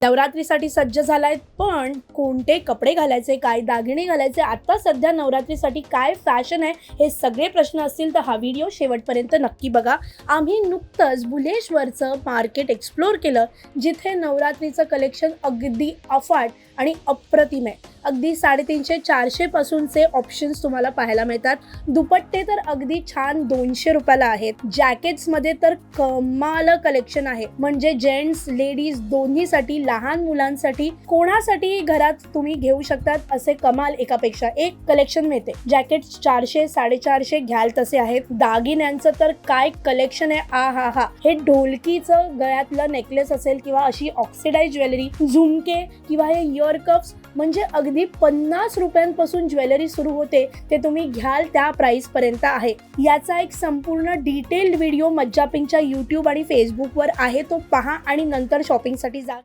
नवरात्रीसाठी सज्ज झालाय, पण कोणते कपडे घालायचे, काय दागिने घालायचे, आता सध्या नवरात्रीसाठी काय फॅशन आहे, हे सगळे प्रश्न असतील तर हा व्हिडिओ शेवटपर्यंत नक्की बघा. आम्ही नुकतंच बुलेश्वरचं मार्केट एक्सप्लोर केलं, जिथे नवरात्रीचं कलेक्शन अगदी अफाट आणि अप्रतिम आहे. अगदी 350-400 पासूनचे ऑप्शन्स तुम्हाला पाहायला मिळतात. दुपट्टे तर अगदी छान 200 रुपयाला आहेत. जॅकेट्समध्ये तर कमाल कलेक्शन आहे, म्हणजे जेंट्स लेडीज दोन्हीसाठी, लहान मुलांसाठी, कोणासाठी घरात तुम्ही घेऊ शकतात असे कमाल एकापेक्षा एक कलेक्शन मिळते. जॅकेट्स 400-450 घ्याल तसे आहेत. दागिन्यांचं तर काय कलेक्शन आहे, हा हे ढोलकीचं गळ्यातलं नेकलेस असेल किंवा अशी ऑक्सिडाइज ज्वेलरी, झुमके किंवा हे इयर कप्स, म्हणजे अगदी 50 रुपयांपासून ज्वेलरी सुरू होते. ते तुम्ही घ्याल त्या प्राइस पर्यंत आहे. याचा एक संपूर्ण डिटेल्ड व्हिडिओ मज्जा पिंकच्या YouTube आणि फेसबुकवर आहे, तो पहा आणि नंतर शॉपिंगसाठी जा.